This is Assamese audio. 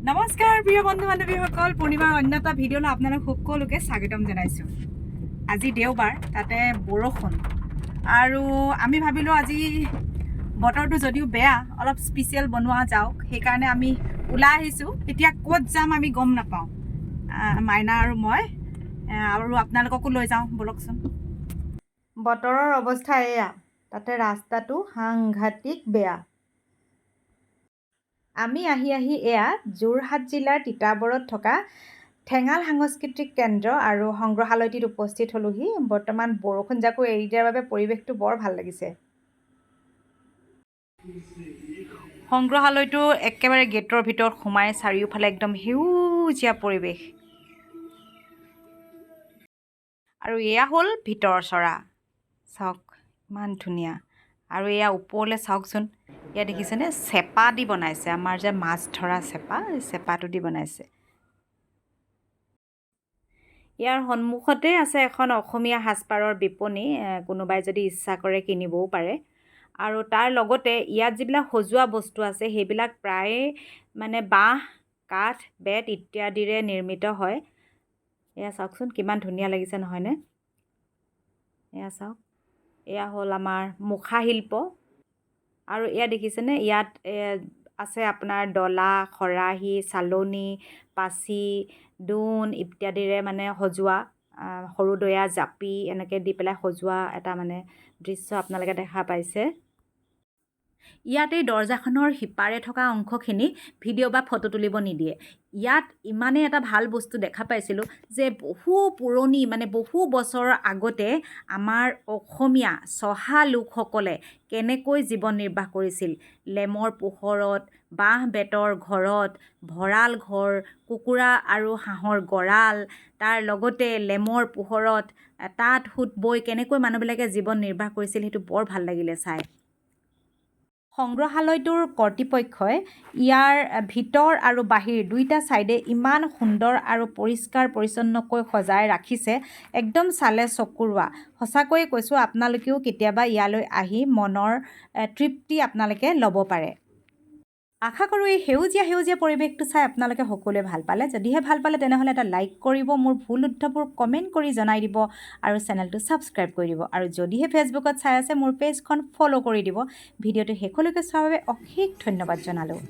নমস্কাৰ প্ৰিয় বন্ধু বান্ধৱীসকল, পূৰ্ণিমাৰ অন্য এটা ভিডিঅ'লৈ আপোনালোক সকলোকে স্বাগতম জনাইছোঁ। আজি দেওবাৰ, তাতে বৰষুণ, আৰু আমি ভাবিলোঁ আজি বতৰটো যদিও বেয়া, অলপ স্পেচিয়েল বনোৱা যাওক। সেইকাৰণে আমি ওলাই আহিছোঁ। এতিয়া ক'ত যাম আমি গম নাপাওঁ, মাইনা আৰু মই, আৰু আপোনালোককো লৈ যাওঁ বলকচোন। বতৰৰ অৱস্থা এয়া, তাতে ৰাস্তাটো সাংঘাতিক বেয়া। আমি আহি এয়া যোৰহাট জিলাৰ তিতাবৰত থকা ঠেঙাল সাংস্কৃতিক কেন্দ্ৰ আৰু সংগ্ৰহালয়টিত উপস্থিত হ'লোহি। বৰ্তমান বৰষুণ জাকো এৰি দিয়াৰ বাবে পৰিৱেশটো বৰ ভাল লাগিছে। সংগ্ৰহালয়টো একেবাৰে গেটৰ ভিতৰত সোমাই চাৰিওফালে একদম সেউজীয়া পৰিৱেশ, আৰু এয়া হ'ল ভিতৰ চৰা। চাওক ইমান ধুনীয়া। আৰু এয়া ওপৰলৈ চাওকচোন, এয়া দেখিছেনে, চেপা দি বনাইছে। আমাৰ যে মাছ ধৰা চেপা, এই চেপাটো দি বনাইছে। ইয়াৰ সন্মুখতে আছে এখন অসমীয়া সাজপাৰৰ বিপণী, কোনোবাই যদি ইচ্ছা কৰে কিনিবও পাৰে। আৰু তাৰ লগতে ইয়াত যিবিলাক সজোৱা বস্তু আছে সেইবিলাক প্ৰায়ে মানে বাঁহ, কাঠ, বেত ইত্যাদিৰে নিৰ্মিত হয়। এয়া চাওকচোন কিমান ধুনীয়া লাগিছে নহয়নে? এয়া চাওক, এয়া হ'ল আমাৰ মুখা শিল্প। আৰু এয়া দেখিছেনে, ইয়াত আছে আপোনাৰ ডলা, খৰাহী, চালনী, পাচি, দোন ইত্যাদিৰে মানে সজোৱা, সৰু দয়া, জাপি এনেকৈ দি পেলাই সজোৱা এটা মানে দৃশ্য আপোনালোকে দেখা পাইছে। ইয়াত এই দৰ্জাখনৰ সিপাৰে থকা অংশখিনি ভিডিঅ' বা ফটো তুলিব নিদিয়ে। ইয়াত ইমানেই এটা ভাল বস্তু দেখা পাইছিলোঁ যে বহু পুৰণি, মানে বহু বছৰৰ আগতে আমাৰ অসমীয়া চহা লোকসকলে কেনেকৈ জীৱন নিৰ্বাহ কৰিছিল। লেমৰ পোহৰত, বাঁহ বেতৰ ঘৰত, ভঁৰাল ঘৰ, কুকুৰা আৰু হাঁহৰ গঁৰাল, তাৰ লগতে লেমৰ পোহৰত তাঁত সূত বৈ কেনেকৈ মানুহবিলাকে জীৱন নিৰ্বাহ কৰিছিল, সেইটো বৰ ভাল লাগিলে চাই। সংগ্ৰহালয়টোৰ কৰ্তৃপক্ষই ইয়াৰ ভিতৰ আৰু বাহিৰ দুইটা ছাইডে ইমান সুন্দৰ আৰু পৰিষ্কাৰ পৰিচ্ছন্নকৈ সজাই ৰাখিছে, একদম চালে চকুৰোৱা। সঁচাকৈয়ে কৈছোঁ, আপোনালোকেও কেতিয়াবা ইয়ালৈ আহি মনৰ তৃপ্তি আপোনালোকে ল'ব পাৰে। আশা কৰোঁ এই সেউজীয়া পৰিৱেশটো চাই আপোনালোকে সকলোৱে ভাল পালে। যদিহে ভাল পালে তেনেহ'লে এটা লাইক কৰিব, মোৰ ভুল শুদ্ধবোৰ কমেণ্ট কৰি জনাই দিব, আৰু চেনেলটো ছাবস্ক্ৰাইব কৰি দিব। আৰু যদিহে ফেচবুকত চাই আছে মোৰ পেজখন ফ'ল' কৰি দিব। ভিডিঅ'টো শেষলৈকে চোৱাৰ বাবে অশেষ ধন্যবাদ জনালোঁ।